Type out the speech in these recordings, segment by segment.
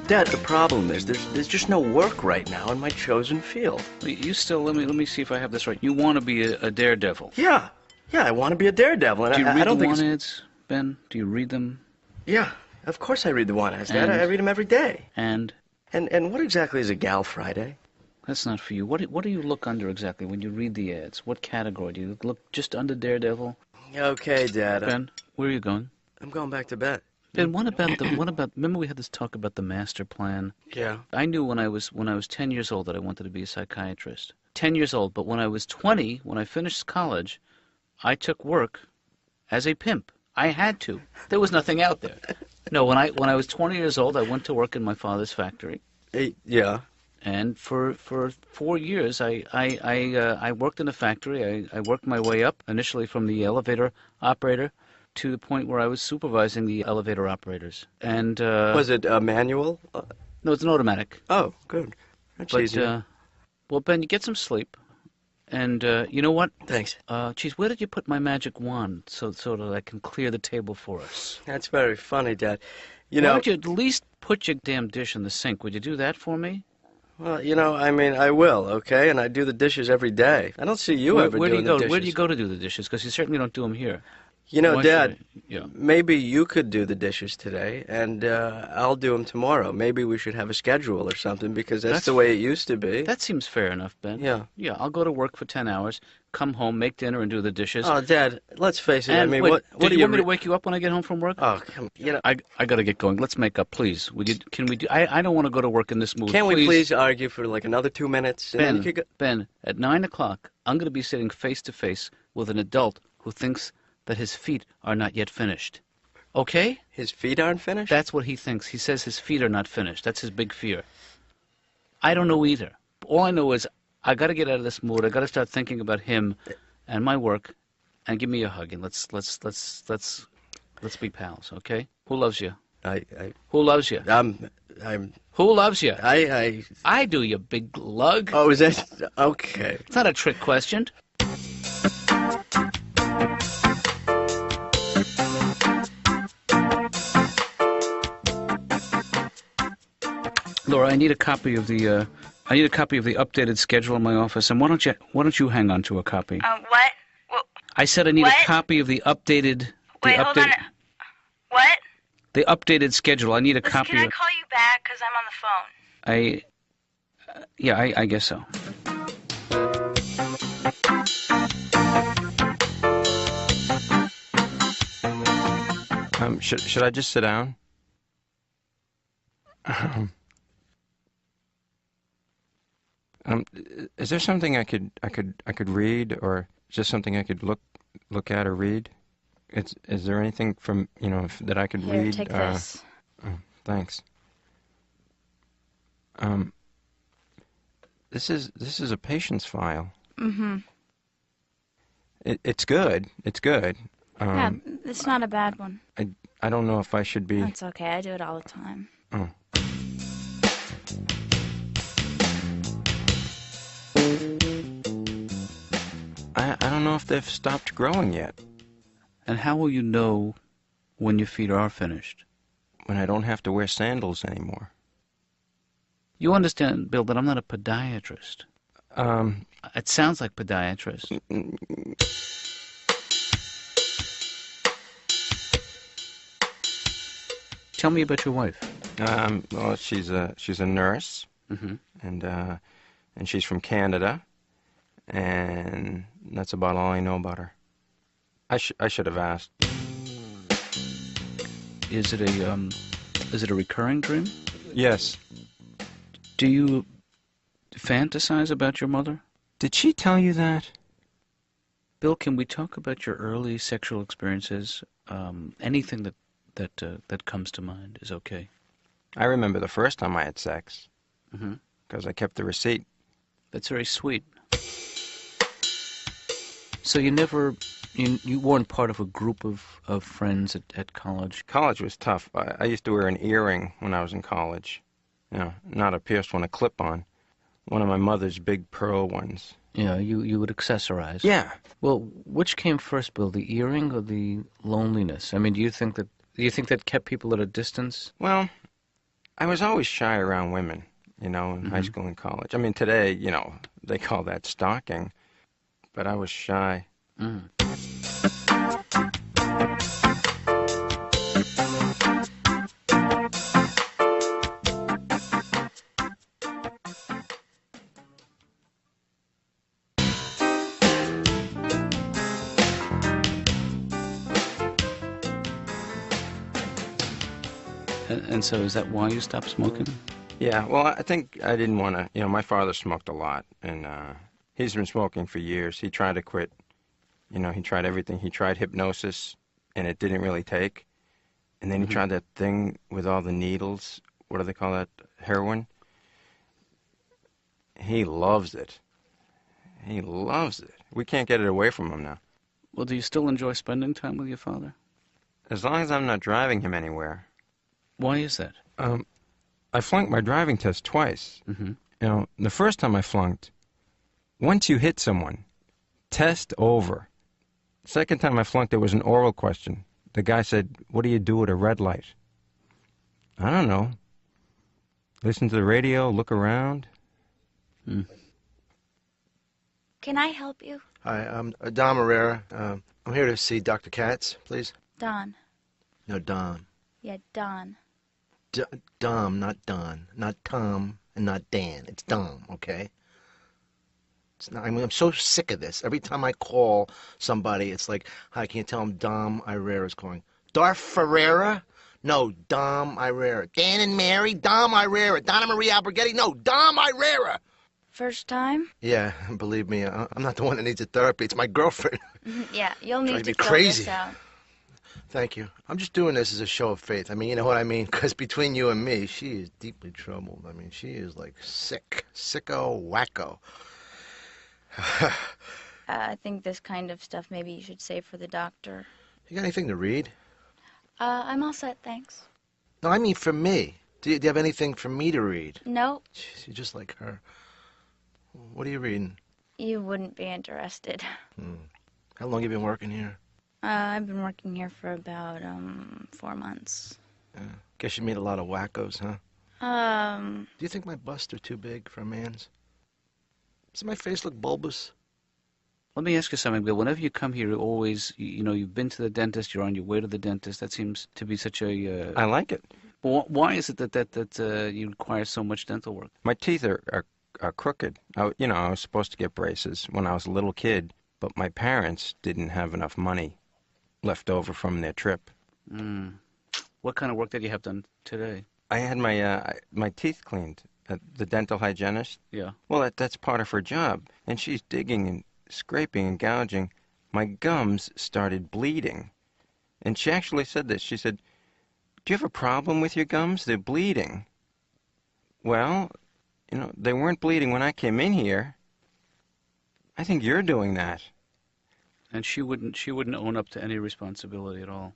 Dad, the problem is there's just no work right now in my chosen field. You still, let me see if I have this right. You want to be a daredevil. Yeah, I want to be a daredevil. And Do you read I don't the think want ads, Ben? Do you read them? Yeah, of course I read the want ads, Dad. I read them every day. And what exactly is a Gal Friday? That's not for you. What do you look under exactly when you read the ads? What category? Do you look just under Daredevil? Okay, Dad. Ben, where are you going? I'm going back to bed. Ben, what about remember we had this talk about the master plan? Yeah. I knew when I was 10 years old that I wanted to be a psychiatrist. 10 years old, but when I was 20, when I finished college, I took work as a pimp. I had to. There was nothing out there. No, when I was 20 years old, I went to work in my father's factory. Yeah. And for 4 years, I worked in a factory. I worked my way up, initially from the elevator operator to the point where I was supervising the elevator operators. And was it a manual? No, it's an automatic. Oh, good. That's easy. Well, Ben, you get some sleep. And you know what? Thanks. Geez, where did you put my magic wand so that I can clear the table for us? That's very funny, Dad. Why don't you at least put your damn dish in the sink? Would you do that for me? Well, I mean, I will, okay? And I do the dishes every day. I don't see you ever doing the dishes. Where do you go to do the dishes? Because you certainly don't do them here. Dad, maybe you could do the dishes today, and I'll do them tomorrow. Maybe we should have a schedule or something, because that's the way it used to be. That seems fair enough, Ben. Yeah. Yeah, I'll go to work for 10 hours, come home, make dinner, and do the dishes. Oh, Dad, let's face it. And I mean, wait, what do you want me to wake you up when I get home from work? Oh, come on. I got to get going. Let's make up, please. Can we do? I don't want to go to work in this mood. Can't we please argue for like another 2 minutes? Ben, at 9 o'clock, I'm going to be sitting face to face with an adult who thinks that his feet are not yet finished. Okay? His feet aren't finished? That's what he thinks. He says his feet are not finished. That's his big fear. I don't know either. All I know is I got to get out of this mood. I got to start thinking about him and my work, and give me a hug, and let's be pals, okay? Who loves you? Who loves you? Who loves you? I do, you big lug. Oh, is that okay? It's not a trick question. Laura, I need a copy of the updated schedule in my office, and why don't you hang on to a copy? What? Well, I said I need a copy of the updated. Wait, hold on. What? The updated schedule. I need a copy. Can I call you back? Because I'm on the phone. Yeah, I guess so. Should I just sit down? Is there something I could read, or just something I could look at or read? Is there anything from that I could read? Take this. Oh, thanks. This is a patient's file. Mm-hmm. It's good. It's good. Yeah, it's not a bad one. I don't know if I should be. That's okay. I do it all the time. Oh. I don't know if they've stopped growing yet. And how will you know when your feet are finished? When I don't have to wear sandals anymore. You understand, Bill, that I'm not a podiatrist. It sounds like podiatrist. Tell me about your wife. Well, she's a nurse, and she's from Canada, and that's about all I know about her. I should have asked. Is it a recurring dream? Yes. Do you fantasize about your mother? Did she tell you that? Bill, can we talk about your early sexual experiences? Anything that comes to mind is okay. I remember the first time I had sex. Mm-hmm. Because I kept the receipt. That's very sweet. So you weren't part of a group of friends at college? College was tough. I used to wear an earring when I was in college. Not a pierced one, a clip-on. One of my mother's big pearl ones. Yeah, you would accessorize. Yeah. Well, which came first, Bill, the earring or the loneliness? I mean, do you think that kept people at a distance? Well, I was always shy around women, in high school and college. I mean, today, they call that stalking, but I was shy. Mm. And so is that why you stopped smoking? Yeah, well, I think I didn't want to, my father smoked a lot, and he's been smoking for years. He tried to quit. He tried everything. He tried hypnosis, and it didn't really take. And then he tried that thing with all the needles. What do they call that? Heroin? He loves it. He loves it. We can't get it away from him now. Well, do you still enjoy spending time with your father? As long as I'm not driving him anywhere. Why is that? I flunked my driving test twice. The first time I flunked, once you hit someone, test over. Second time I flunked, there was an oral question. The guy said, "What do you do at a red light?" I don't know. Listen to the radio, look around. Can I help you? Hi, I'm Don Herrera. I'm here to see Dr. Katz, please. Don. No, Don. Yeah, Don. Dom, not Don. Not Tom and not Dan. It's Dom, okay? It's not, I'm so sick of this. Every time I call somebody, it's like, hi, can you tell them Dom Herrera's calling? Darth Ferreira? No, Dom Herrera. Dan and Mary? Dom Herrera. Donna Marie Alberghetti? No, Dom Herrera. First time? Yeah, believe me, I'm not the one that needs a therapy. It's my girlfriend. Yeah, you'll need Drive me to fill crazy. this out. Thank you. I'm just doing this as a show of faith. I mean, you know what I mean? Because between you and me, she is deeply troubled. I mean, she is like sick. Sicko, wacko. I think this kind of stuff maybe you should save for the doctor. You got anything to read? I'm all set, thanks. No, I mean for me. Do you have anything for me to read? No, Jeez, you're just like her. What are you reading? you wouldn't be interested. How long you been working here? I've been working here for about, 4 months. Guess you meet a lot of wackos, huh? Do you think my busts are too big for a man's? Does my face look bulbous? Let me ask you something, Bill. Whenever you come here, you always, you've been to the dentist, you're on your way to the dentist. That seems to be such a... I like it. But why is it that you require so much dental work? My teeth are crooked. I was supposed to get braces when I was a little kid, but my parents didn't have enough money left over from their trip. What kind of work did you have done today? I had my teeth cleaned at the dental hygienist. Yeah. Well, that's part of her job, and she's digging and scraping and gouging. My gums started bleeding, and she actually said this. She said, "Do you have a problem with your gums? They're bleeding." Well, they weren't bleeding when I came in here. I think you're doing that. And she wouldn't own up to any responsibility at all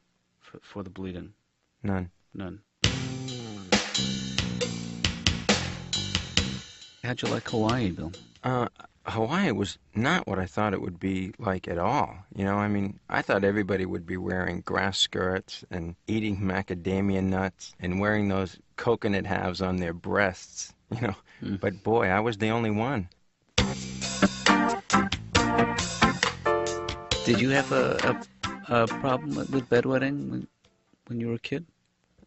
for the bleeding. None. None. How'd you like Hawaii, Bill? Hawaii was not what I thought it would be like at all. I thought everybody would be wearing grass skirts and eating macadamia nuts and wearing those coconut halves on their breasts, But boy, I was the only one. Did you have a problem with bedwetting when you were a kid?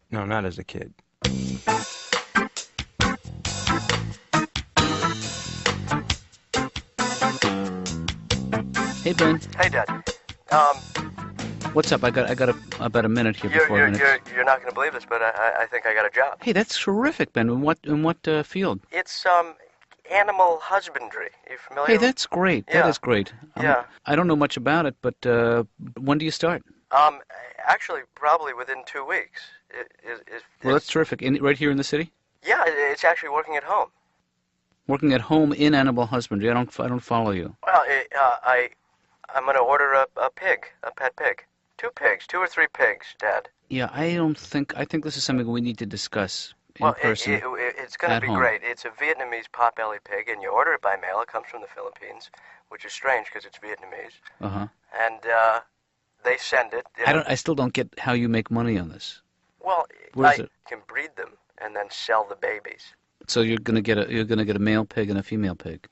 No, not as a kid. Hey, Ben. Hey, Dad. What's up? I got about a minute here before You're not going to believe this, but I think I got a job. Hey, that's terrific, Ben. In what field? It's animal husbandry. You familiar? Hey, that's great. Yeah. That is great. Yeah. I don't know much about it, but when do you start? Actually, probably within 2 weeks. Well, that's terrific. Right here in the city? Yeah, it's actually working at home. Working at home in animal husbandry. I don't follow you. Well, I'm going to order a pig, a pet pig. 2 pigs, 2 or 3 pigs, Dad. Yeah, I think this is something we need to discuss in person. It's going to be home. great. It's a Vietnamese pot-belly pig, and you order it by mail. It comes from the Philippines, which is strange because it's Vietnamese. Uh-huh. And they send it. I still don't get how you make money on this. Well, Where is I it? can breed them and then sell the babies. So you're gonna get a male pig and a female pig.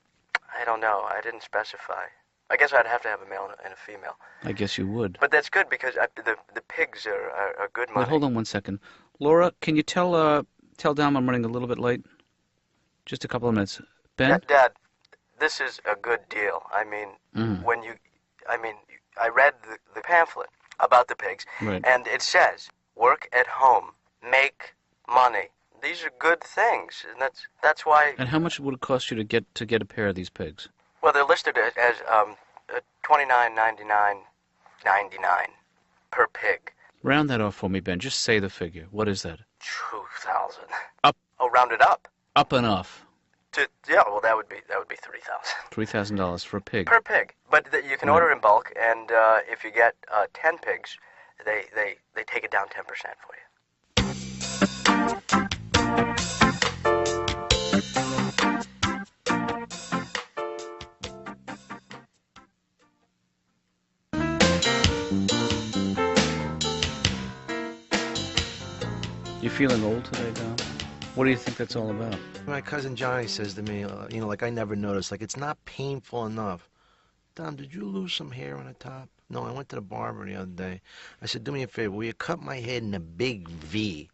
I don't know. I didn't specify. I guess I'd have to have a male and a female. I guess you would. But that's good because the pigs are good money. Wait, hold on one second. Laura, can you tell Dom I'm running a little bit late? Just a couple of minutes. Ben? Dad, this is a good deal. I mean, I read the pamphlet about the pigs, right. And it says, work at home, make money. These are good things, and that's why. And how much would it cost you to get a pair of these pigs? Well, they're listed as $29.99 per pig. Round that off for me, Ben. Just say the figure. What is that? 2,000. Up. Oh, round it up. Up and off. Well, that would be 3,000. $3,000 for a pig. Per pig, but you can order in bulk, and if you get 10 pigs, they take it down 10% for you. You feeling old today, Dom? What do you think that's all about? My cousin Johnny says to me, like I never noticed, like it's not painful enough. Dom, did you lose some hair on the top? No, I went to the barber the other day. I said, do me a favor, will you cut my head in a big V?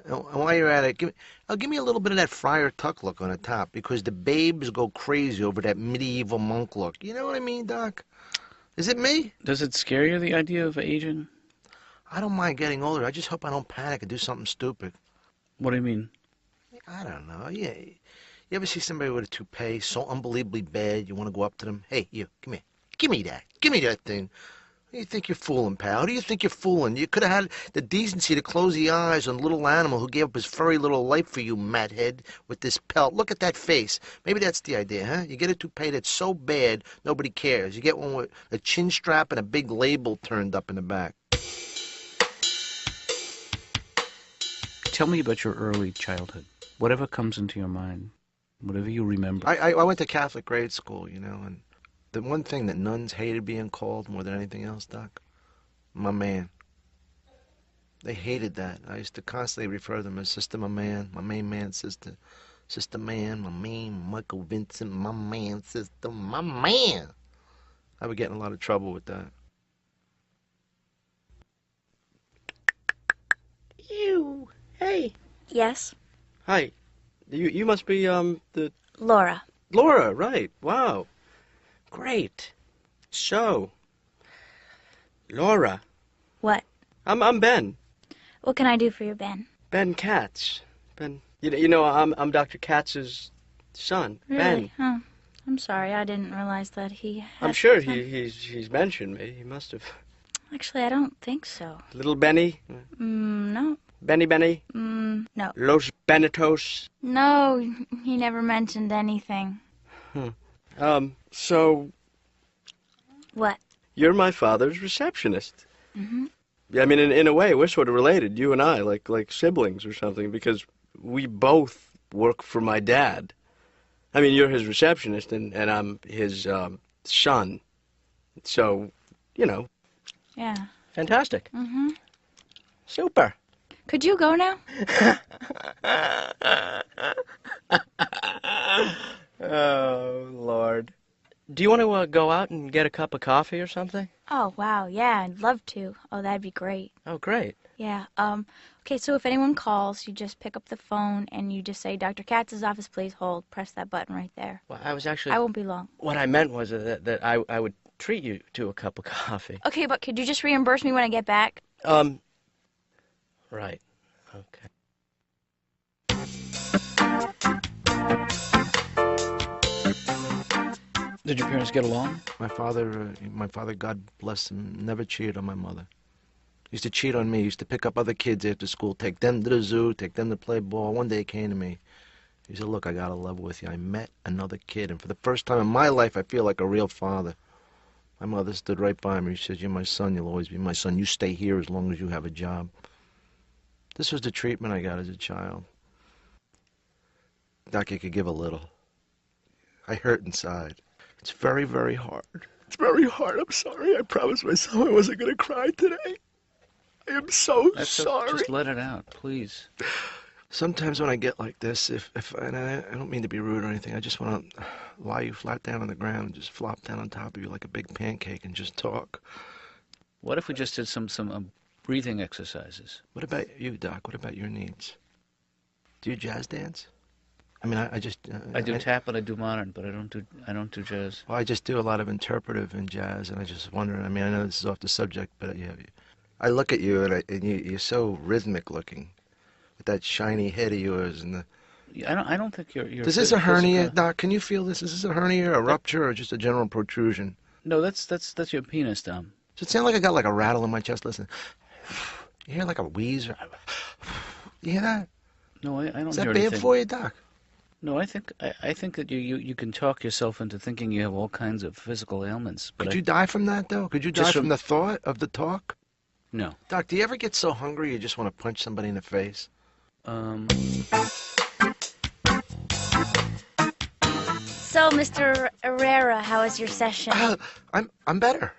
And while you're at it, give me a little bit of that Friar Tuck look on the top, because the babes go crazy over that medieval monk look. You know what I mean, Doc? Is it me? Does it scare you, the idea of aging? I don't mind getting older. I just hope I don't panic and do something stupid. What do you mean? I don't know. Yeah. You ever see somebody with a toupee so unbelievably bad you want to go up to them? Hey, you, come here. Give me that. Give me that thing. Who do you think you're fooling, pal? Who do you think you're fooling? You could have had the decency to close the eyes on the little animal who gave up his furry little life for you, mathead, with this pelt. Look at that face. Maybe that's the idea, huh? You get a toupee that's so bad, nobody cares. You get one with a chin strap and a big label turned up in the back. Tell me about your early childhood. Whatever comes into your mind. Whatever you remember. I went to Catholic grade school, and the one thing that nuns hated being called more than anything else, Doc, my man. They hated that. I used to constantly refer to them as Sister My Man, my main man, Sister, Sister Man, my man, Michael Vincent, my man, Sister, my man. I would get in a lot of trouble with that. Ew. Hey. Yes? Hi. You must be, the... Laura. Laura, right. Wow. Great. So, Laura. What? I'm Ben. What can I do for you, Ben? Ben Katz. Ben. I'm Dr. Katz's son. Really? Ben. Oh, I'm sorry. I didn't realize that he had I'm sure a son. he's mentioned me. He must have. Actually, I don't think so. Little Benny. No. Benny. No. Los Benitos. No, he never mentioned anything. So. What? You're my father's receptionist. Mm-hmm. Yeah, I mean, in a way, we're sort of related, you and I, like siblings or something, because we both work for my dad. I mean, you're his receptionist, and I'm his son. So, Yeah. Fantastic. Mm-hmm. Super. Could you go now? Oh, Lord. Do you want to go out and get a cup of coffee or something? Oh, wow. Yeah, I'd love to. Oh, that'd be great. Oh, great. Yeah. Okay, so if anyone calls, you just pick up the phone and you just say, Dr. Katz's office, please hold. Press that button right there. Well, I was actually... I won't be long. What I meant was that I would treat you to a cup of coffee. Okay, but could you just reimburse me when I get back? Right. Okay. Did your parents get along? My father, God bless him, never cheated on my mother. He used to cheat on me. He used to pick up other kids after school, take them to the zoo, take them to play ball. One day he came to me. He said, look, I got to level with you. I met another kid, and for the first time in my life, I feel like a real father. My mother stood right by me. She said, you're my son. You'll always be my son. You stay here as long as you have a job. This was the treatment I got as a child. Doc, you could give a little. I hurt inside. It's very, very hard. It's very hard. I'm sorry. I promised myself I wasn't going to cry today. I am so That's sorry. Just let it out, please. Sometimes when I get like this, if and I don't mean to be rude or anything, I just want to lie you flat down on the ground and just flop down on top of you like a big pancake and just talk. What if we just did some breathing exercises? What about you, Doc? What about your needs? Do you jazz dance? I mean, I just I do tap and I do modern, but I don't do jazz. well, I just do a lot of interpretive in jazz, and I just wonder. I mean, I know this is off the subject, but yeah, I look at you and you're so rhythmic looking, with that shiny head of yours and the. I don't think you're. Is this a hernia, Doc? Can you feel this? Is this a hernia, a rupture, or just a general protrusion? No, that's your penis, Dom. Does it sound like I got like a rattle in my chest? Listen, you hear like a wheeze? You hear that? No, I don't hear anything. Is that bad for you, Doc? No, I think that you can talk yourself into thinking you have all kinds of physical ailments. But Could you die from that, though? Could you die from the thought of the talk? No. Doc, do you ever get so hungry you just want to punch somebody in the face? So, Mr. Herrera, how was your session? I'm better.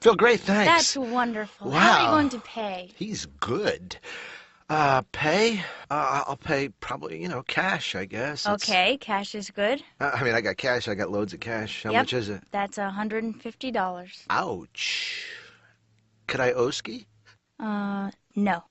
Feel great, thanks. That's wonderful. Wow. How are you going to pay? He's good. Pay? I'll pay probably, cash, I guess. Okay, cash is good. I mean, I got cash. I got loads of cash. How Yep, much is it? That's $150. Ouch. Could I oski? No.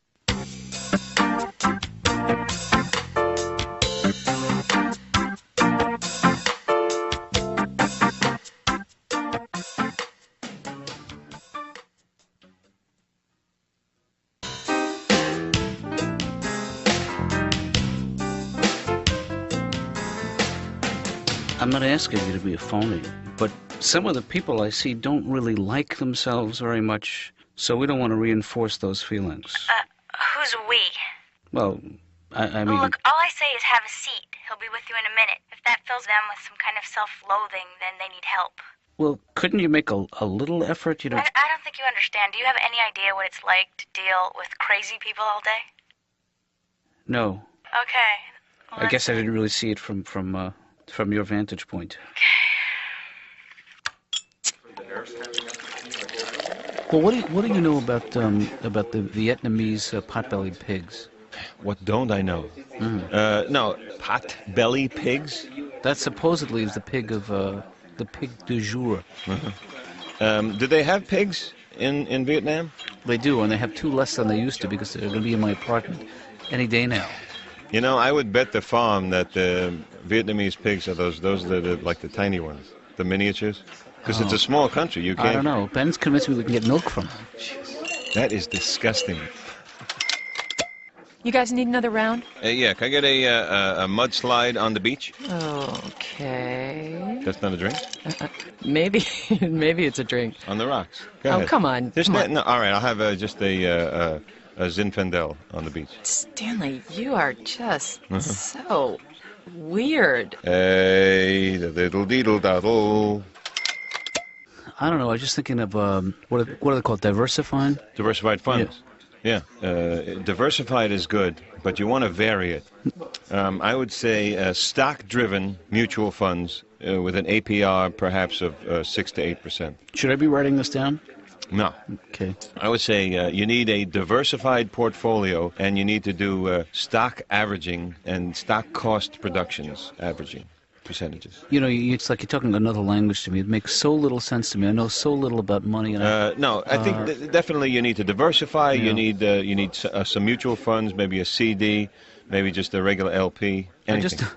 I'm not asking you to be a phony, but some of the people I see don't really like themselves very much, so we don't want to reinforce those feelings. Who's we? Well, I mean... Look, all I say is have a seat. He'll be with you in a minute. If that fills them with some kind of self-loathing, then they need help. Well, couldn't you make a little effort? I don't think you understand. Do you have any idea what it's like to deal with crazy people all day? No. Okay. Well, I guess I didn't really see it from your vantage point. Well, what do you know about the Vietnamese pot-bellied pigs? What don't I know? No, pot-belly pigs? That supposedly is the pig of the pig du jour. Do they have pigs in Vietnam? They do, and they have two less than they used to because they're going to be in my apartment any day now. You know, I would bet the farm that the Vietnamese pigs are those that are like the tiny ones, the miniatures. Because it's a small country, you can't... I don't know. Ben's convinced me we can get milk from them. That is disgusting. You guys need another round? Yeah, can I get a mudslide on the beach? Okay. That's not a drink? Maybe it's a drink. On the rocks. Go Oh, ahead. come on. Just Come on. No, all right, I'll have just a Zinfandel on the beach. Stanley, you are just so weird. Hey, the diddle deedle daddle. I don't know. I was just thinking of what are they called? Diversifying? Diversified funds. Yeah. Diversified is good, but you want to vary it. I would say stock-driven mutual funds with an APR perhaps of 6 to 8%. Should I be writing this down? No. Okay. I would say you need a diversified portfolio, and you need to do stock averaging and stock cost productions averaging percentages. You know, it's like you're talking another language to me. It makes so little sense to me. I know so little about money. And No, I think definitely you need to diversify. Yeah. You need some mutual funds, maybe a CD, maybe just a regular LP. Anything.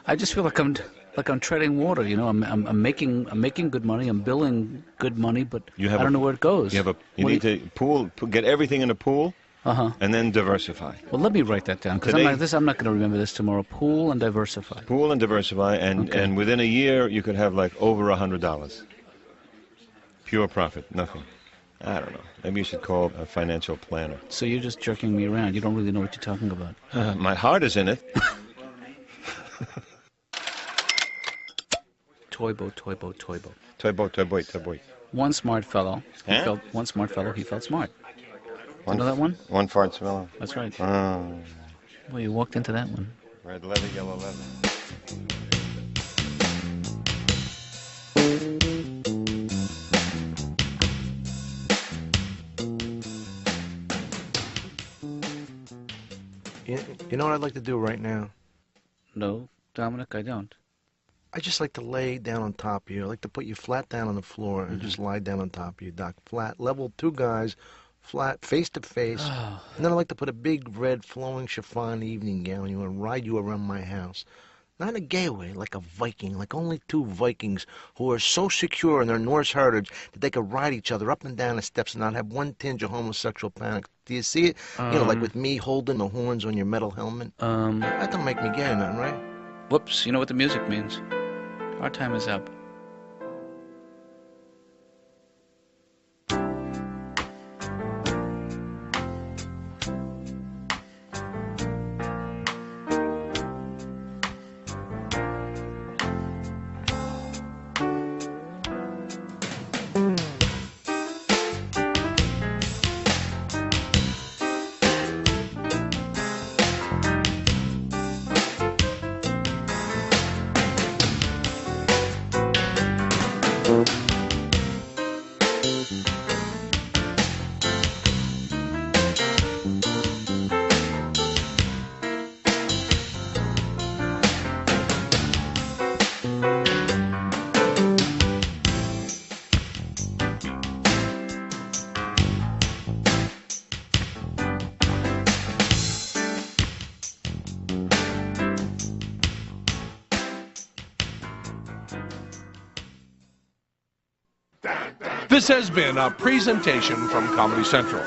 I just feel like I'm treading water. You know, I'm making good money. I'm billing good money, but I don't know where it goes. You need to get everything in a pool. And then diversify. Well, let me write that down, because I'm not going to remember this tomorrow. Pool and diversify. Pool and diversify, and within a year you could have like over $100. Pure profit, nothing. I don't know. Maybe you should call a financial planner. So you're just jerking me around. You don't really know what you're talking about. My heart is in it. Toy boat, toy boat, toy boat. Toy boat, toy boat, toy boat. One smart fellow. He felt smart. You know that one? One fart smell. That's right. Oh. Well, you walked into that one. Red leather, yellow leather. You know what I'd like to do right now? No, Dominic, I don't. I just like to lay down on top of you. I like to put you flat down on the floor and just lie down on top of you, Doc. Flat, level, two guys, flat, face to face. And then I like to put a big red flowing chiffon evening gown on you and ride you around my house. Not in a gay way, like a Viking, like only two Vikings who are so secure in their Norse heritage that they could ride each other up and down the steps and not have one tinge of homosexual panic. Do you see it? Like with me holding the horns on your metal helmet. That don't make me gay or nothing, right? Whoops, you know what the music means. Our time is up. This has been a presentation from Comedy Central.